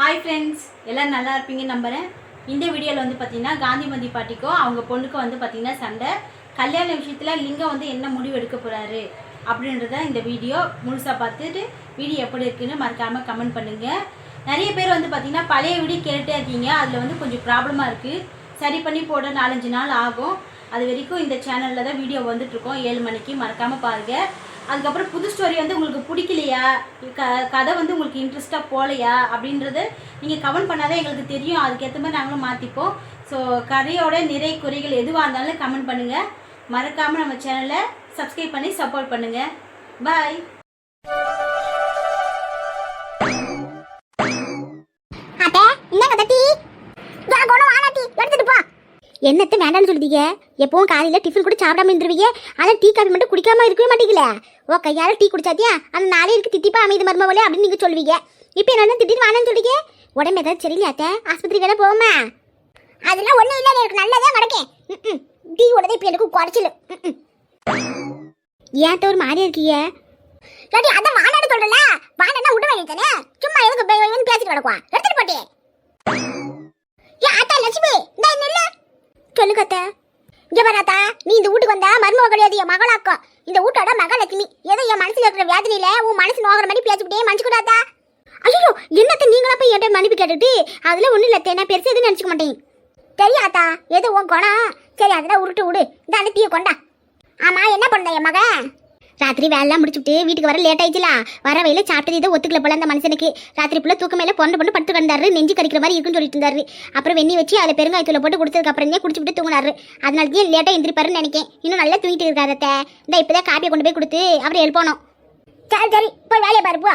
Hi friends, எல்லோரும் நல்லா இருப்பீங்கன்னு நம்புகிறேன். இந்த வீடியோவில் வந்து பார்த்திங்கன்னா காந்திமதி பாட்டிக்கும் அவங்க பொண்ணுக்கும் வந்து பார்த்திங்கன்னா சண்டை. கல்யாண விஷயத்தில் லிங்கம் வந்து என்ன முடிவு எடுக்க போகிறாரு அப்படின்றத இந்த வீடியோ முழுசாக பார்த்துட்டு வீடியோ எப்படி இருக்குன்னு மறக்காமல் கமெண்ட் பண்ணுங்கள். நிறைய பேர் வந்து பார்த்திங்கன்னா பழைய வீடியோ கேட்டுகிட்டே இருக்கீங்க. அதில் வந்து கொஞ்சம் ப்ராப்ளமாக இருக்குது. சரி பண்ணி போட 4-5 நாள் ஆகும். அது வரைக்கும் இந்த சேனலில் தான் வீடியோ வந்துட்டுருக்கோம். 7 மணிக்கு மறக்காமல் பாருங்கள். அதுக்கப்புறம் புது ஸ்டோரி வந்து உங்களுக்கு பிடிக்கலையா, கதை வந்து உங்களுக்கு இன்ட்ரெஸ்ட்டாக போகலையா அப்படின்றது நீங்கள் கமெண்ட் பண்ணாதான் எங்களுக்கு தெரியும். அதுக்கேற்ற மாதிரி நாங்களும் மாற்றிப்போம். ஸோ கதையோட நிறை குறைகள் எதுவாக இருந்தாலும் கமெண்ட் பண்ணுங்கள். மறக்காமல் நம்ம சேனலை சப்ஸ்கிரைப் பண்ணி சப்போர்ட் பண்ணுங்கள். பாய். என்னத்து வேண்டான்னு சொல்லுதீங்க? எப்பவும் காலையில் டிஃபன் கூட சாப்பிடாம இருந்துருவீங்க. ஆனால் டீ காஃபி மட்டும் குடிக்காம இருக்கவே மாட்டீங்களே. ஓ கையால் டீ குடிச்சாத்தியா அந்த நாளே இருக்கு தித்திப்பா அமைதி மருமவளே அப்படின்னு நீங்கள் சொல்லுவீங்க. இப்போ என்ன திடீர்னு வேணான்னு சொல்றீங்க? உடம்பு ஏதாவது சரியில்லையாத்த? ஆஸ்பத்திரி வேலை போவோமா? அதெல்லாம் ஒன்றும் இல்லை, எனக்கு நல்லதான் கிடைக்கும். டீ உடனே இப்போ எனக்கு குறைச்சிடும். ஏன் ஒரு மாதிரியா இருக்கீங்க? அதான் வானாடு சொல்றல, வானா விட வேண்டிய தானே. சும்மா எதுக்கு பேசிட்டு கிடக்குவா? எடுத்துட்டு போட்டே. ஏன் ஆத்தா லட்சுமி இந்த நெல்லு சொல்லு கத்த. இங்க வராத்தா, நீ இந்த வீட்டுக்கு வந்தா மருமக கிடையாது, என் மகளாக்கும். இந்த வீட்டோட மகாலட்சுமி. ஏதோ என் மனசுல இருக்கிற வேதனையில உன் மனசு நோகிற மாதிரி பேசிக்கிட்டே மன்னிச்சுக்கூடாதா. ஐயோ என்னத்த நீங்களா போய் என்கிட்ட மன்னிப்பு கேட்டுட்டு அதெல்லாம் ஒன்றும் இல்லை, நான் பெருசு எதுவும் நினச்சிக்க மாட்டேன். தெரியாத்தா ஏதோ உன் குணம். சரி அதெல்லாம் உருட்டு விடு. இந்த அந்த டீயை கொண்டா. ஆமா என்ன பண்ண என் மகன்? ராத்திரி வேலைலாம் முடிச்சுட்டு வீட்டுக்கு வர லேட் ஆயிடுச்சுலாம். வர வயல சாப்பிட்டது இதை ஒத்துக்கல போல அந்த மனுஷனுக்கு. ராத்திரி புள்ள தூக்க மேலே பொண்ணு படுத்து கிடந்தாரு. நெஞ்சு கடிக்கிற மாதிரி இருக்குன்னு சொல்லிட்டு இருந்தாரு. அப்புறம் வெண்ணி வச்சு அதில் பெருங்காயத்தூளை போட்டு கொடுத்ததுக்கு அப்புறம் தான் குடிச்சுட்டு தூங்கினாரு. அதனால தான் லேட்டாக எந்திரிப்பாருன்னு நினைக்கேன். இன்னும் நல்லா தூங்கிட்டு இருக்காரத்த. இந்த இப்போதான் காப்பியை கொண்டு போய் கொடுத்து அப்புறம் எழுப்பணும். சரி சரி போய் வேலையை பாரு போ.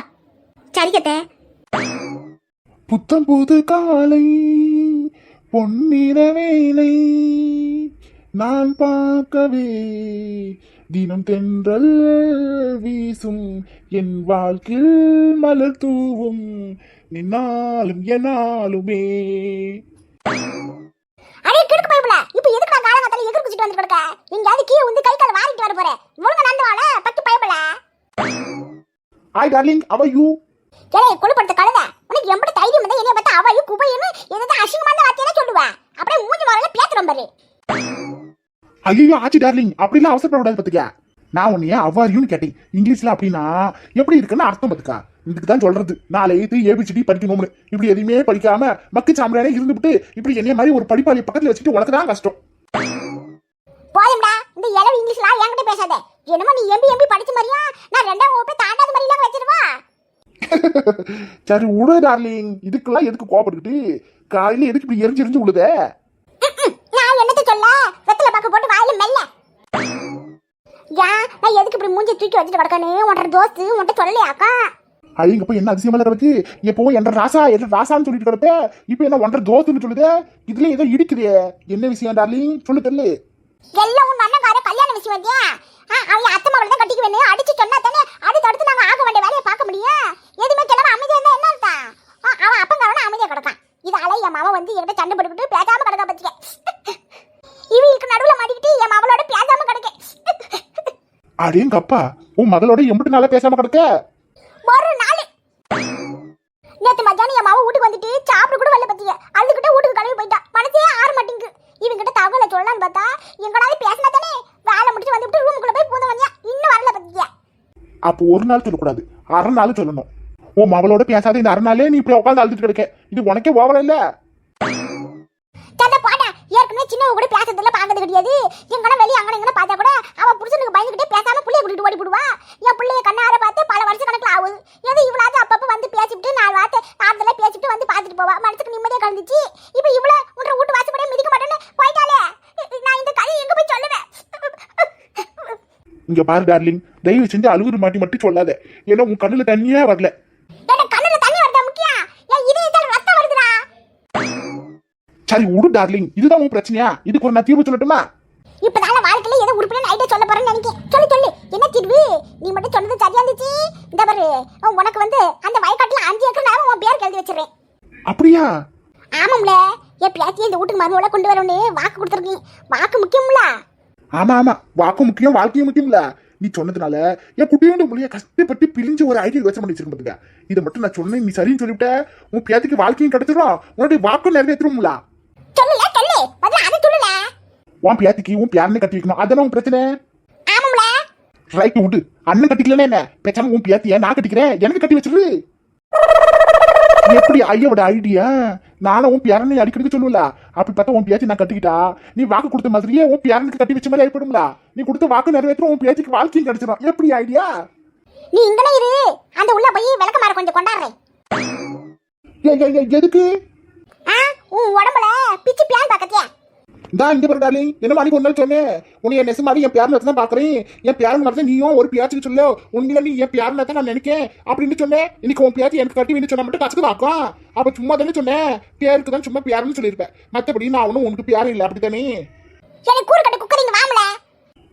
சரி கத்த. புத்தம் புது காலை பொன்னிற வேலை நான் பார்க்கவே தினம் தென்றல் வீசும் என் வாழ்க்கையில் மலர் தூவும் நின்னாலும் என்னாலுமே. அரே கிறுக்கு பைப்புல இப்போ எதுக்கு நான் காலங்கத்துல எகிரி குச்சிட்டு வந்து கிடக்க? எங்கயாவது கீழே வந்து கை கால் வாரிட்டு வர போறேன். முழுங்க நடந்து வாழ பட்டி பைப்புல. Hi darling, how are you? ஏலே கொழுப்படுத்த கழுத, உனக்கு எப்படி தைரியம் இருந்தா என்னைய பார்த்தா அவையு குபையுன்னு ஏதாவது அசிங்கமான வார்த்தையா சொல்லுவா? அப்படியே மூஞ்சி வரல பேத்துறோம் பாரு. ஐயோ ஆச்சி டார்லிங், அப்படிலாம் அவசரப்படாது பத்துக்க. நான் உன்னைய அவ்வாரியும் கேட்டேன். இங்கிலீஷ்ல அப்படின்னா எப்படி இருக்குன்னு அர்த்தம் பத்துக்கா. இதுக்கு தான் சொல்றது. 4 எழுத்து ஏபிசிடி படிக்கணும்னு. இப்படி எதுவுமே படிக்காம மக்கு சாம்பிரானே இருந்துவிட்டு இப்படி என்னைய மாதிரி ஒரு படிப்பாளிய பக்கத்துல வச்சுட்டு உனக்கு தான் கஷ்டம். போதும்டா, இந்த இளவு இங்கிலீஷ்லாம் என்கிட்ட பேசாத. என்னமோ நீ எம்பி படிச்ச மாதிரியா நான் 2ஆம் வகுப்பே தாண்டாத மாதிரிலாம் வச்சிருவா. சரி விடு டார்லிங், இதுக்கெல்லாம் எதுக்கு கோபப்பட்டுக்கிட்டு? காலையில எதுக்கு இப்படி எரிஞ்சு விழுதே? நான் என்னத்த சொல்ல, வெத்தலை பாக்க போட்டு வாயில மெல்ல. நான் எதுக்கு இப்படி மூஞ்சி தூக்கி வச்சுட்டு கிடக்கனே? உன்ட தோஸ்து உன்ட்ட சொல்லலையாக்கா? அழிங்க போய் என்ன அதிசயமா கிடக்கு. எப்பவும் என்ற ராசான்னு சொல்லிட்டு கிடப்ப. இப்ப என்ன ஒன்றரை தோஸ்துன்னு சொல்லுதே. இதுல ஏதோ இடிக்குதே. என்ன விஷயம் டார்லிங் சொல்லு தெரியல. எல்லாம் உன் அண்ணங்கார கல்யாண விஷயம் வந்தியா? அவன் அத்தை மகளை தான் கட்டிக்க வேணும். அடிச்சு சொன்னா தானே அடுத்து அடுத்து நாங்க ஆக வேண்டிய வேலையை பார்க்க முடியும். எதுவுமே கிளம்ப அமைதியா இருந்தா என்ன அர்த்தம்? அவன் அப்பங்காரன அமைதியா கிடக்கான். இதால என் மாமா வந்து என்கிட்ட சண்டை போட்டுக்கிட்டு பேசாம கிடக்க பத்திக்க. இவங்களுக்கு நடுவுல மாட்டிக்கிட்டு என் மகளோட பேசாம கிடக்க. அடேங்க அப்பா, உன் மகளோட எம்பிட்டு நாளா பேசாம கிடக்க? ஒரு நாள் நேத்து மத்தியானம் என் மாமா வீட்டுக்கு வந்துட்டு சாப்பிட கூட வரல பத்திய. அழுதுகிட்ட வீட்டுக்கு கிளம்பி போயிட்டா. மனசே ஆற மாட்டேங்குது. இவங்கிட்ட தகவலை சொல்லலான்னு பார்த்தா எங்கடாவது பேசினா தானே வேலை முடிச்சு வந்துட்டு ரூமுக்குள்ள போய் பூந்த வந்தியா. இன்னும் வரல பத்திய. அப்போ ஒரு நாள் சொல்லக்கூடாது, அரை நாள் சொல்லணும். உன் மகளோட பேசாத இந்த அரை நாளே நீ இப்படி உட்காந்து அழுதுட்டு கிடக்க. இது உனக்கே ஓவல இல்ல? தந்த பாட்டா ஏற்கனவே சின்னவ கூட பேசுறதுல பாக்கிறது கிடையாது. எங்கனா வெளிய அங்கன எங்கன பார்த்தா கூட அவ புருஷனுக்கு பயந்துகிட்டே பேசாம புள்ளைய கூட்டிட்டு ஓடி போடுவா. என் புள்ளைய கண்ணார பார்த்து பல வருஷ கணக்குல ஆகுது. ஏதோ இவளாவது அப்பப்ப வந்து பேசிட்டு 4 வார்த்தை நார்மலா பேசிட்டு வந்து பார்த்துட்டு போவா. மனசுக்கு நிம்மதியா கலந்துச்சு. இப்போ இவள உன்ற வீட்டு வாசப்படியே மிதிக்க மாட்டேன்னு போயிட்டாலே. நான் இந்த கதையை எங்க போய் சொல்லுவேன்? இங்க பாரு டார்லிங், தயவு செஞ்சு அழுகுற மாட்டி மட்டும் சொல்லாத. ஏன்னா உன் கண்ணுல தண்ணியே வரல. எனக்கு கண்ணுல தண்ணி வரதா முக்கியம்? என் இதயத்துல ரத்தம் வருதுடா. சரி விடு டார்லிங், இதுதான் உன் பிரச்சனையா? இதுக்கு ஒரு நான் தீர்வு சொல்லட்டுமா? இப்பதான வாழ்க்கையில ஏதோ உருப்படியா நைட்டே சொல்ல போறேன்னு நினைக்கிறேன். சொல்லு சொல்லு, என்ன தீர்வு? நீ மட்டும் சொன்னது சரியா இருந்துச்சு. இந்த பாரு, உனக்கு வந்து அந்த வயக்காட்டுல 5 ஏக்கர் நான் உன் பேருக்கு எழுதி வச்சிருக்கேன். அப்படியா? ஆமாம்ல, என் பேத்தியை இந்த வீட்டுக்கு மருமகளை கொண்டு வரணும்னு வாக்கு கொடுத்துருக்கீங்க. வாக்கு முக்கியம்ல? ஆமா ஆமா, வாக்கு முக்கியம் வாழ்க்கையும் முக்கியம்ல. நீ சொன்னதுனால என் குட்டியோட மொழியை கஷ்டப்பட்டு பிழிஞ்சு ஒரு ஐடியா யோசனை பண்ணி வச்சிருக்கேன். இதை மட்டும் நான் சொன்னேன், நீ சரின்னு சொல்லிவிட்ட, உன் பேத்துக்கு வாழ்க்கையும் கிடைச்சிடும், உன்னுடைய வாக்கும் நிறைவேற்றும்ல. சொல்லுல சொல்லு முதல்ல அது சொல்லுல. உன் பேத்துக்கு உன் பேரனை கட்டி வைக்கணும், அதானே உன் பிரச்சனை. ஆமாம்ல. ரைட் விடு, அண்ணன் கட்டிக்கலன்னு என்ன பேசாம உன் பேத்திய நான் கட்டிக்கிறேன், எனக்கு கட்டி வச்சிரு. எப்படி ஐயோட ஐடியா? நானும் உன் பேரனை அடிக்கடிக்கு சொல்லுவல, அப்படி பார்த்தா உன் பேச்சு நான் கட்டிக்கிட்டா நீ வாக்கு கொடுத்த மாதிரியே உன் பேரனுக்கு கட்டி வச்ச மாதிரி ஆயிடும்ல. நீ கொடுத்த வாக்கு நிறைவேற்றும், உன் பேச்சுக்கு வாழ்க்கையும் கிடைச்சிடும். எப்படி ஐடியா? நீ இங்கனே இரு, அந்த உள்ள போய் விளக்க மாற கொஞ்சம் கொண்டாடுறேன். எதுக்கு? உன் உடம்புல பிச்சு பிளான் பாக்கத்தியா? தான் இங்க பாரு டார்லிங், என்ன மாதிரி ஒரு நாள் சொன்னேன், உன்னை என் நெசமாரி என் பேரனை தான் பாக்குறேன், என் பேரன் மாதிரி நீயும் ஒரு பேச்சுக்கு சொல்ல, உண்மையில நீ என் பேரனை தான் நான் நினைக்கேன் அப்படின்னு சொன்னேன். இன்னைக்கு உன் பேச்சு எனக்கு கட்டி வேணும் சொன்னா மட்டும் கச்சுக்கு வாக்கும். அப்ப சும்மா தானே சொன்னேன், பேருக்கு தான் சும்மா பேரன்னு சொல்லியிருப்பேன், மத்தபடி நான் ஒன்னும் உனக்கு பேரும் இல்லை. அப்படித்தானே? எனக்கு கூறு கட்ட குக்கர் இங்க வாமல.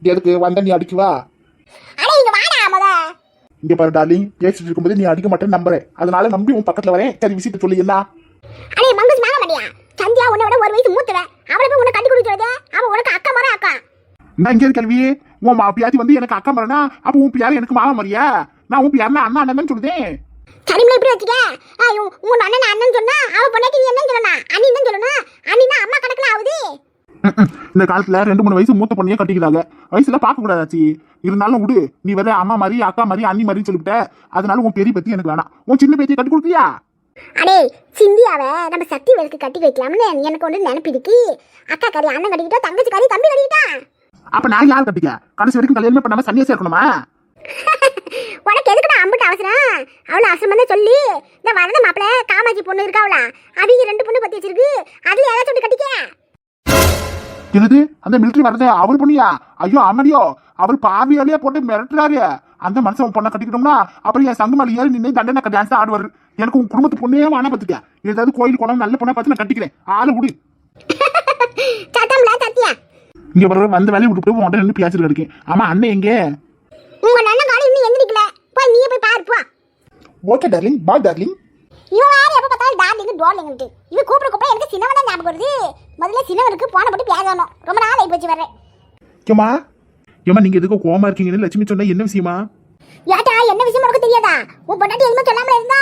எதுக்கு வந்த நீ அடிக்குவா? அட இங்க வாடா முத. இங்க பாரு டார்லிங், பேசிட்டு இருக்கும்போது நீ அடிக்க மாட்டேன்னு நம்புறேன், அதனால நம்பி உன் பக்கத்துல வரேன். சரி விஷயத்த சொல்லி என்ன? அடே மங்கஸ் வாங்க மாட்டியா? சந்தியா உன்னை விட ஒரு வயசு மூத்தவ, அவளை போய் உன்னை கட்டி கொடுத்துறதே, அவ உனக்கு அக்கா மர அக்கா. நான் இங்க கேள்வி, உன் பியாத்தி வந்து எனக்கு அக்கா மரனா, அப்ப உன் பியாரு எனக்கு மாமா மரியா? நான் உன் பியாருனா அண்ணா அண்ணன் சொல்லுதேன். சரிங்களா இப்படி வச்சுக்க? உங்க அண்ணன் அண்ணன் சொன்னா அவ பொண்ணாட்டி நீ என்ன சொல்லணும்? அண்ணி தான் சொல்லணும். அண்ணினா அம்மா கணக்குல ஆகுது. இந்த காலத்துல 2-3 வயசு மூத்த பொண்ணையே கட்டிக்கிறாங்க, வயசுல பார்க்க கூடாதாச்சு. இருந்தாலும் விடு, நீ வேற அம்மா மாதிரி அக்கா மாதிரி அண்ணி மாதிரி சொல்லிவிட்ட, அதனால உன் பெரிய பத்தி எனக்கு வேணாம், உன் சின்ன பேத்தியை கட்டி கொடுத்தியா? அடே சிந்தியாவை நம்ம சக்தி வேலுக்கு கட்டி வைக்கலாம்னு எனக்கு ஒன்று நினைப்பிருக்கு. அக்கா கறி அண்ணன் கட்டிக்கிட்டா, தங்கச்சி கறி தம்பி கட்டிக்கிட்டா. அப்ப நான் யார் கட்டிக்க? கடைசி வரைக்கும் கல்யாணமே பண்ணாம சன்னியாசியா இருக்கணுமா? உனக்கு எதுக்குடா அம்புட்டு அவசரம்? அவ்வளோ அவசரம் தான் சொல்லி இந்த வரத மாப்பிள்ள காமாட்சி பொண்ணு இருக்காவளா, அவங்க 2 பொண்ணு பத்தி வச்சிருக்கு, அதுல ஏதாச்சும் சொல்லி கட்டிக்க. என்னது அந்த மிலிட்டரி வரது அவர் பொண்ணியா? ஐயோ ஆமாடியோ, அவர் பாவியாலேயே போட்டு மிரட்டுறாரு. அந்த மனுஷன் பொண்ணை கட்டிக்கிட்டோம்னா அப்புறம் என் சங்கு மேலே ஏறி நின்று தண்டனை டான்ஸ் ஆடுவாரு. எனக்கு உன் குடும்பத்து பொண்ணே வானா பார்த்துக்க, ஏதாவது கோயில் குளம் நல்ல பொண்ணை பார்த்து நான் கட்டிக்கிறேன். ஆளு விடு. இங்க வந்த வேலையை விட்டு உன்கிட்ட நின்று பேசிட்டு இருக்கேன். ஆமா அண்ணன் எங்க? உங்க அண்ணன் காலை இன்னும் எந்திரிக்கல, போய் நீயே போய் பாரு போ. ஓகே டார்லிங், பாய் டார்லிங். இவன் வேற எப்ப பார்த்தாலும் டார்லிங் டார்லிங்ட்டு இவன் கூப்பிட எனக்கு சின்னவன் தான் ஞாபகம் வருது. முதல்ல சின்னவனுக்கு போன போட்டு பேசணும், ரொம்ப நாள் ஆகி போச்சு வர்றேன். ஏமா ஏமா நீங்க எதுக்கு கோவமா இருக்கீங்கன்னு லட்சுமி சொன்னா என்ன விஷயமா? ஏட்டா என்ன விஷயம் உனக்கு தெரியாதா? உன் பொண்டாட்டி எதுவுமே சொல்லாமல இருந்தா?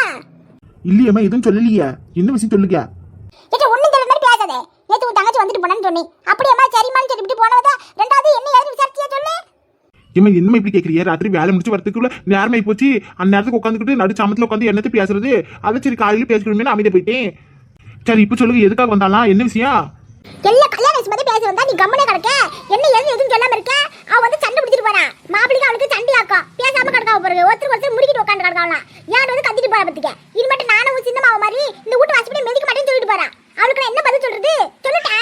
இல்லையம்மா எதுவும் சொல்லலையா, என்ன விஷயம் சொல்லுங்க. ஏட்டா ஒண்ணும் சொல்ல மாதிரி பேசாதே. நேத்து உன் தங்கச்சி வந்துட்டு போனான்னு சொன்னி, அப்படியேம்மா சரிமான்னு சொல்லிட்டு போனவதா ரெண்டாவது என்ன ஏதாவது விசாரிச்சியா சொல்லு. ஏமா என்னமா இப்படி கேட்குறீங்க? ராத்திரி வேலை முடிச்சு வரதுக்குள்ள நேரமாயி போச்சு, அந்த நேரத்துக்கு உட்காந்துக்கிட்டு நடு சாமத்தில் உட்காந்து என்னத்தை பேசுறது? அதை சரி காலையில் பேசிக்கணுமே அமைதியாக போயிட்டேன். சரி இப்போ சொல்லுங்க, எதுக்காக வந்தாலாம், என்ன விஷயம்? எல்லாம் கல்யாண விஷயம் பத்தி பேச வந்தா நீ கம்மனே கிடக்க, என்ன எதுவும் சொல்லாம இருக்க. அவ வந்து சண்டை பிடிச்சிட்டு போறா, மாப்பிளைக்கு அவளுக்கு சண்டை ஆக்கும், பேசாம கிடக்கா போறது, ஒருத்தர் முடிக்கிட்டு உட்காந்து கிடக்காவலாம். யார் வந்து கத்திட்டு போற பத்திக்க, இது மட்டும் நானும் சின்னமாவ மாதிரி இந்த வீட்டு வாசப்படி மெதிக்க மாட்டேன்னு சொல்லிட்டு போறா. அவளுக்கு நான் என்ன பதில் சொல்றது சொல்லுட்டா?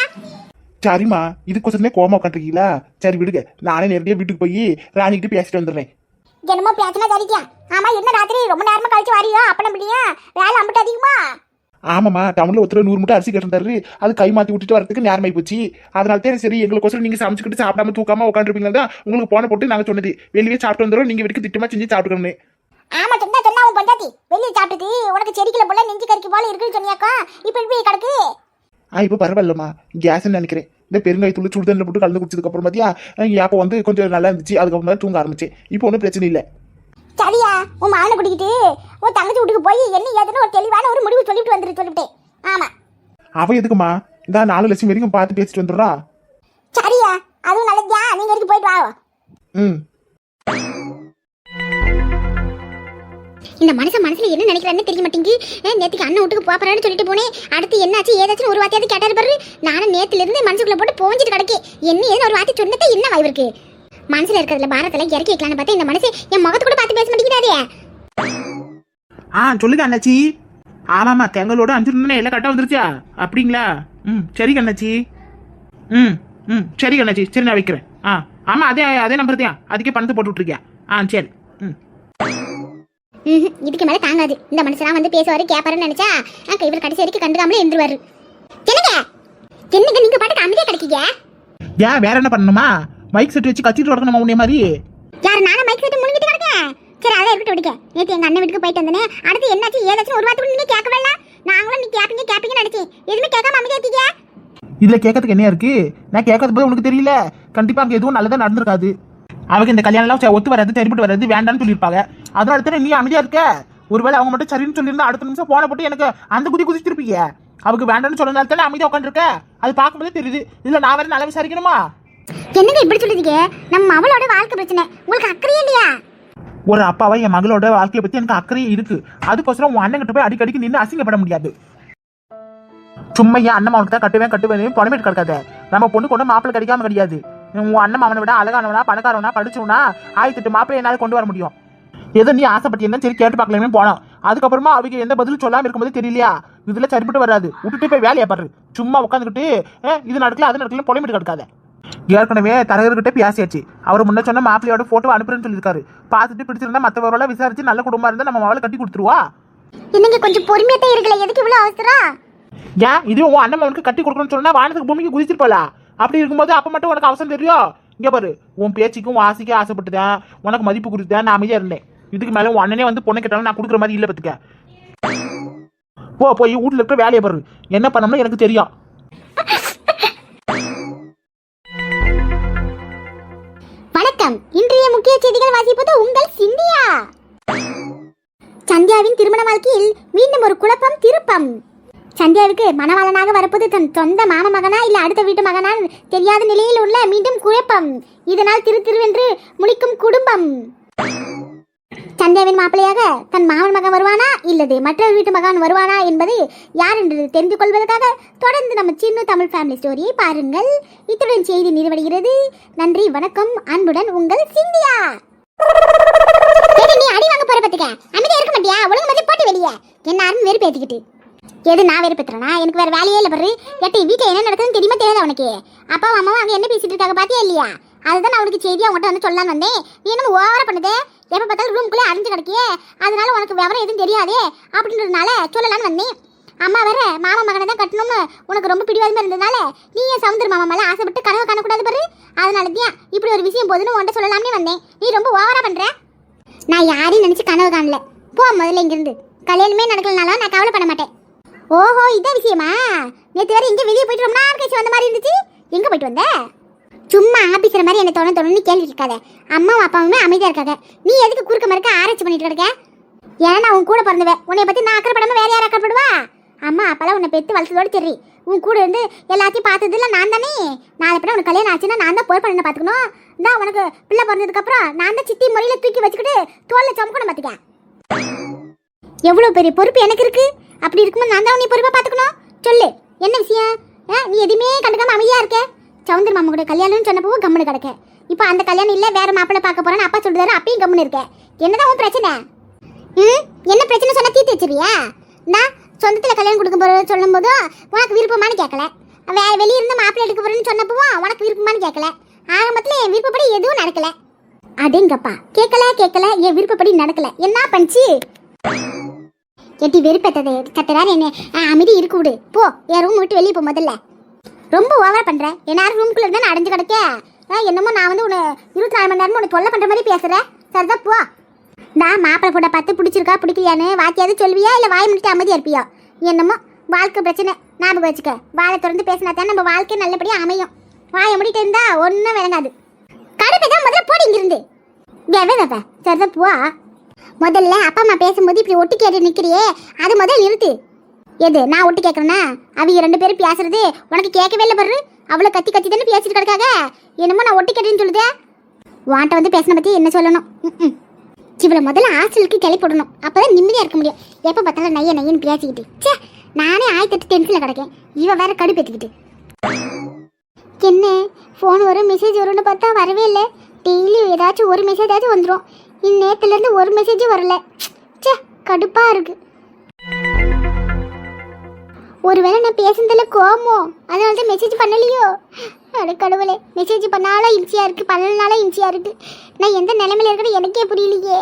சரிம்மா இதுக்கோசரமே கோவமா உட்காந்துருக்கீங்களா? சரி விடுங்க, நானே நேரடியாக வீட்டுக்கு போய் ராணிக்கிட்டு பேசிட்டு வந்துடுறேன். என்னமோ பேசினா சரிக்கா. ஆமா என்ன ராத்திரி ரொம்ப நேரமா கழிச்சு வாரியோ? அப்பளம் பிடியா வேலை அம்பிட்டு அதிகமா? ஆமாம்மா, டவுனில் ஒருத்தர் 100 மூட்டை அரிசி கேட்டிருந்தாரு, அது கை மாற்றி விட்டுட்டு வரதுக்கு நேரமாகி போச்சு. அதனால தான் சரி எங்களுக்கோசரம் நீங்கள் சமைச்சுக்கிட்டு சாப்பிடாம தூக்காம உட்காந்துருப்பீங்க தான் உங்களுக்கு போன போட்டு நாங்கள் சொன்னது, வெளியே சாப்பிட்டு வந்துடும், நீங்கள் வீட்டுக்கு திட்டமாக செஞ்சு சாப்பிட்டுக்கணும்னு. ஆமா சொன்னா உன் பொண்டாட்டி வெளியே சாப்பிட்டுக்கு உனக்கு செடிக்கல போல நெஞ்சு கறிக்கு போல இருக்குன்னு சொன்னியாக்கா, இப்ப இப்படி கிடக்கு. இப்போ பரவாயில்லம்மா, கேஸ்ன்னு நினைக்கிறேன். இந்த பெருங்காயத்தூள் சுடுதண்ணில் போட்டு கலந்து குடிச்சதுக்கு அப்புறம் பார்த்தியா அப்போ வந்து கொஞ்சம் நல்லா இருந்துச்சு, அதுக்கப்புறம் தான் தூங்க ஆரம்பிச்சேன். இப்போ ஒன்றும் பிரச்சனை இல்லை. சரியா உன் மாவனை குடிக்கிட்டு உன் தங்கச்சி வீட்டுக்கு போய் என்ன ஏதுன்னு ஒரு தெளிவான ஒரு முடிவு சொல்லிட்டு சொல்லிவிட்டேன். ஆமா அவ எதுக்குமா இந்த 4 லட்சம் வரைக்கும் பார்த்து பேசிட்டு வந்துடுறா. சரியா அதுவும் நல்லதுயா, நீங்க வரைக்கும் போயிட்டு வா. இந்த மனசுல என்ன நினைக்கிறான்னு தெரிய மாட்டேங்குது. நேத்துக்கு அண்ணன் வீட்டுக்கு போறான்னு சொல்லிட்டு போனேன், அடுத்து என்னாச்சு ஏதாச்சும் ஒரு வார்த்தையாவது கேட்டாரு பாரு. நானும் நேத்துல இருந்து மனசுக்குள்ள போட்டு போஞ்சிட்டு கிடக்கு, என்ன ஏதுன்னு ஒரு வார்த்தை சொன்னதே என்ன வாய்ப்பு மனசுல இருக்கிறதுல பாரத்துல இறக்கி வைக்கலான்னு பார்த்தா இந்த மனசு என் முகத்து கூட பார்த்து பேச மாட்டேங்கிறாரே. சொல்லுங்க அண்ணாச்சி. ஆமாம்மா தேங்கலோட 5 எல்லாம் கரெக்டாக வந்துருச்சா? அப்படிங்களா? சரி கண்ணாச்சி. சரி கண்ணாச்சி, சரி நான் வைக்கிறேன். ஆமாம் அதே நம்பர் தான், அதுக்கே பணத்தை போட்டு விட்ருக்கேன். சரி. இதுக்கு மேல தாங்காது. இந்த மனுஷனா வந்து பேசுவாரு கேட்பாருன்னு நினைச்சா இவர் கடைசி வரைக்கும் கண்டுக்காமலே இருந்துருவாரு. என்னங்க நீங்க பாட்டுக்கு அமைதியா கிடைக்கீங்க? ஏன் வேற என்ன பண்ணணுமா? மைக் செட் வச்சு கத்திட்டு வரணுமா உன்னைய மாதிரி? யார் நானும் மைக் செட் முழுங்கிட்டு கிடக்கேன். சரி அதை இருக்கட்டும் விடுங்க. நேற்று எங்க அண்ணன் வீட்டுக்கு போயிட்டு வந்தேனே, அடுத்து என்னாச்சு ஏதாச்சும் ஒரு வார்த்தை நீங்க கேட்கவே இல்லை. நாங்களும் நீ கேட்பீங்கன்னு நினைச்சேன், எதுவுமே கேட்காம அமைதியா இருக்கீங்க. இதுல கேட்கறதுக்கு என்ன இருக்கு? நான் கேட்கறது போது உனக்கு தெரியல, கண்டிப்பா அங்க எதுவும் நல்லதா நடந்திருக்காது. அவங்க இந்த கல்யாணம்லாம் ஒத்து வராது, சரிப்பட்டு வராது, வேண்டாம்னு சொல்லியிருப்பாங்க. அதனால தானே நீ அமைதியா இருக்க. ஒருவேளை அவங்க மட்டும் சரின்னு சொல்லியிருந்தா அடுத்த நிமிஷம் போன போட்டு எனக்கு அந்த குதிச்சிருப்பீங்க. அவங்க வேண்டாம்னு சொன்னதால தானே அமைதியா உட்காந்துருக்க. அது பார்க்கும்போதே தெரியுது. இல்ல நான் வேற நல்லா விசாரிக்கணுமா? என்னங்க இப்படி சொல்லிட்டீங்க? நம்ம அவளோட வாழ்க்கை பிரச்சனை உங்களுக்கு அக்கறையே இல்லையா? ஒரு அப்பாவை என் மகளோட வாழ்க்கையை பத்தி எனக்கு அக்கறையே இருக்கு. அதுக்கோசரம் உன் அண்ணன் கிட்ட போய் அடிக்கடிக்கு நின்று அசிங்கப்பட முடியாது. சும்மா என் அண்ணன் அவனுக்கு தான் கட்டுவேன் பொண்ணு கிடக்காத. நம்ம பொண்ணு கொண்டு மாப்பிள்ளை கிடைக்காம கிடையாது. உன் அண்ணன் அவனை விட அழகானவனா, பணக்காரவனா, படிச்சவனா 1008 மாப்பிள்ளை என்னால கொண்டு வர முடியும். ஏதோ நீ ஆசைப்பட்டீங்கன்னா சரி கேட்டு பார்க்கலாமே போனோம். அதுக்கப்புறமா அவங்க எந்த பதிலும் சொல்லாம இருக்கும்போது தெரியலையா? இதுல சரிப்பட்டு வராது. விட்டுட்டு போய் வேலையை பாரு. சும்மா உட்காந்துக்கிட்டு இது நடக்கல அது நடக்கல பொலிமிட்டு கிடக்காத. ஏற்கனவே தரகர்கிட்ட பேசியாச்சு. அவர் முன்ன சொன்ன மாப்பிள்ளையோட போட்டோ அனுப்புறேன்னு சொல்லியிருக்காரு. பார்த்துட்டு பிடிச்சிருந்தா மற்றவரோட விசாரிச்சு நல்ல குடும்பமா இருந்தா நம்ம அவளை கட்டி கொடுத்துருவா. என்னங்க கொஞ்சம் பொறுமையா இருக்கல, எதுக்கு இவ்வளவு அவசரம்? ஏன் இது உன் அண்ணன் அவனுக்கு கட்டி கொடுக்கணும்னு சொன்னா வானத்துக்கு பூமிக்கு குதிச்சிருப்பாளா? அப்படி இருக்கும்போது அப்ப மட்டும் உனக்கு அவசரம் தெரியும்? இங்க பாரு, உன் பேச்சுக்கும் உன் ஆசைக்கும் ஆசைப்பட்டுதான் உனக்கு மதிப்பு கொடுத்துதான் நான் அமைதியா இருந்தேன். இதுக்கு மேல உன் அண்ணனே வந்து பொண்ணு கேட்டாலும் நான் கொடுக்குற மாதிரி இல்ல பத்துக்க. போய் வீட்டுல இருக்க வேலையை பாரு. என்ன பண்ணணும்னு எனக்கு தெரியும். வணக்கம். இன்றைய முக்கிய செய்திகள் வாசிப்பது உங்கள் சிந்தியா. சந்தியாவின் திருமண வாழ்க்கையில் மீண்டும் ஒரு குழப்பம் திருப்பம். சந்தியாவுக்கு மணவாளனாக வரப்போது தன் சொந்த மாம மகனா இல்ல அடுத்த வீட்டு மகனா தெரியாத நிலையில் உள்ள மீண்டும் குழப்பம். இதனால் திருவென்று முழிக்கும் குடும்பம். சந்தியாவின் மாப்பிள்ளையாக தன் மாமன் மகன் வருவானா இல்லது மற்றொரு வீட்டு மகன் வருவானா என்பது யார் என்று தெரிந்து கொள்வதற்காக தொடர்ந்து நம்ம சின்ன தமிழ் ஃபேமிலி ஸ்டோரியை பாருங்கள். இத்துடன் செய்தி நிறைவடைகிறது. நன்றி, வணக்கம். அன்புடன் உங்கள் சிந்தியா. நீ அடி வாங்க போற பத்துக்க அமைதியா இருக்க மாட்டியா? ஒழுங்கு மாதிரி போட்டு வெளியே எல்லாரும் வெறுப்பேத்திக்கிட்டு. எது நான் வெறுப்பேத்துறேனா? எனக்கு வேற வேலையே இல்லை பாரு. எட்டி வீட்டில் என்ன நடக்குதுன்னு தெரியுமா தெரியாது உனக்கு? அப்பா அம்மாவும் அங்கே என்ன பேசிட்டு இருக்காங்க பாத்தியா இல்லையா? அதுதான் நான் உனக்கு செய்தி அவங்ககிட்ட வந்து சொல்லலான்னு வந்தேன். நீ என்ன ஓவரா பண்ணுது? எப்போ பார்த்தாலும் ரூம்குள்ளே அடைஞ்சு கிடக்கியே. அதனால உனக்கு விவரம் எதுவும் தெரியாதே அப்படின்றதுனால சொல்லலான்னு வந்தேன். அம்மா வேற மாமா மகனை தான் கட்டணும்னு உனக்கு ரொம்ப பிடிவாதமாக இருந்ததுனால நீ என் சவுந்தர் மாமா மேலே ஆசைப்பட்டு கனவு காணக்கூடாது பாரு. அதனால தான் இப்படி ஒரு விஷயம் போதுன்னு உன்ட்ட சொல்லலாம்னே வந்தேன். நீ ரொம்ப ஓவரா பண்ற. நான் யாரையும் நினைச்சு கனவு காணல. போ முதல்ல இங்கிருந்து. கல்யாணமே நடக்கலனாலும் நான் கவலை பண்ண மாட்டேன். ஓஹோ, இதான் விஷயமா? நேற்று வேற எங்கே வெளியே போயிட்டு ரொம்ப நாள் கழிச்சு வந்த மாதிரி இருந்துச்சு. எங்கே போயிட்டு வந்த? சும்மா ஆபீஸ்ல மாதிரி என்ன தோணுன்னு கேள்வி இருக்காத. அம்மாவும் அப்பாவுமே அமைதியா இருக்காங்க. நீ எதுக்கு குறுக்க மறுக்க ஆராய்ச்சி பண்ணிட்டு கிடக்க? ஏன்னா நான் உன் கூட பிறந்தவன். உன்னை பத்தி நான் அக்கறைப்படாம வேற யாரும் அக்கறைப்படுவா? அம்மா அப்பாலாம் உன்னை பெற்று வளர்த்ததோடு சரி. உன் கூட இருந்து எல்லாத்தையும் பார்த்ததுல நான் தானே. நாளை பின்ன உனக்கு கல்யாணம் ஆச்சுன்னா நான் தான் பொறுப்பு பார்த்துக்கணும். தான் உனக்கு பிள்ளை பிறந்ததுக்கு அப்புறம் நான் தான் சித்தி முறையில தூக்கி வச்சுக்கிட்டு தோல்ல சமக்கணும் பார்த்துக்க. எவ்வளவு பெரிய பொறுப்பு எனக்கு இருக்கு. அப்படி இருக்கும்போது நான் தான் உன்னை பொறுப்பா பார்த்துக்கணும். சொல்லு, என்ன விஷயம்? நீ எதுவுமே கண்டுக்காம அமைதியா இருக்க. சவுந்தர் மாமா கூட கல்யாணம்னு சொன்னப்போ கம்முன்னு கிடக்க. இப்போ அந்த கல்யாணம் இல்லை வேற மாப்பிள்ளை பார்க்க போறேன்னு அப்பா சொல்றாரு, அப்பயும் கம்முன்னு இருக்க. என்னதான் உன் பிரச்சனை? என்ன பிரச்சனை சொன்னா தீர்த்து வச்சிருவியா? நான் சொந்தத்தில் கல்யாணம் கொடுக்க போறது சொல்லும் போதும் உனக்கு விருப்பமானு கேட்கல. வெளியிருந்து மாப்பிள்ளை எடுக்க போறேன்னு சொன்னப்போ உனக்கு விருப்பமானு கேட்கல. ஆரம்பத்தில் என் விருப்பப்படி எதுவும் நடக்கல. அடேங்கப்பா, கேட்கல என் விருப்பப்படி நடக்கல. என்ன பண்ணிச்சு? எட்டி வெறுப்பேத்தது கட்டுறாரு. என்ன அமைதி இருக்கு விடு. போ, என் ரூம் விட்டு வெளியே போ முதல்ல. ரொம்ப ஓவரா பண்ற. எல்லாரும் ரூம்குள்ள இருந்தா நான் அடைஞ்சு கிடக்க. என்னமோ நான் வந்து உன்னை 24 மணி நேரமும் உனக்கு தொல்லை பண்ற மாதிரி பேசுறேன். சரிதான், போ. நான் மாப்பிள்ளை போட்ட பார்த்து பிடிச்சிருக்கா பிடிக்கலையான்னு வாக்கியாவது சொல்வியா இல்லை வாய் முடிட்டு அமைதியா இருப்பியா? என்னமோ வாழ்க்கை பிரச்சனை ஞாபகம் வச்சுக்க. வாழை திறந்து பேசினா தான் நம்ம வாழ்க்கை நல்லபடியா அமையும். வாயை முடிட்டு இருந்தா ஒன்றும் விளங்காது. கடுப்பை தான் முதல்ல போடி இங்கிருந்து. சரிதான், போ. முதல்ல அப்பா அம்மா பேசும்போது இப்படி ஒட்டு கேட்டு நிற்கிறியே, அது முதல்ல நிறுத்து. எது நான் ஒட்டு கேட்கறேன்னா? அவங்க 2 பேரும் பேசுறது உனக்கு கேட்கவே இல்லை பாரு. அவ்வளோ கத்தி தானே பேசிட்டு கிடக்காக. என்னமோ நான் ஒட்டு கேட்டேன்னு சொல்லுதே. வாண்ட வந்து பேசின பற்றி என்ன சொல்லணும்? இவ்வளோ முதல்ல ஹாஸ்டலுக்கு கிளப்பி விடணும். அப்போதான் நிம்மதியாக இருக்க முடியும். எப்போ பார்த்தாலும் நையன்னு பேசிக்கிட்டு சே, நானே 1008 டென்ஷனில் கிடக்கேன். இவ வேற கடுப்பேற்றிக்கிட்டு. என்ன ஃபோன் வரும் மெசேஜ் வரும்னு பார்த்தா வரவே இல்லை. டெய்லி ஏதாச்சும் ஒரு மெசேஜாச்சும் வந்துடும். இந்நேரத்துலேருந்து ஒரு மெசேஜும் வரல. சே, கடுப்பாக இருக்கு. ஒருவேளை நான் பேசுனதுல கோமோ, அதனால தான் மெசேஜ் பண்ணலையோ? அட கடவுளே, மெசேஜ் பண்ணாலும் இன்ச்சியாக இருக்குது, பண்ணலனாலும் இன்ச்சியாக இருக்குது. நான் எந்த நிலைமையில இருக்கிறது எனக்கே புரியலையே.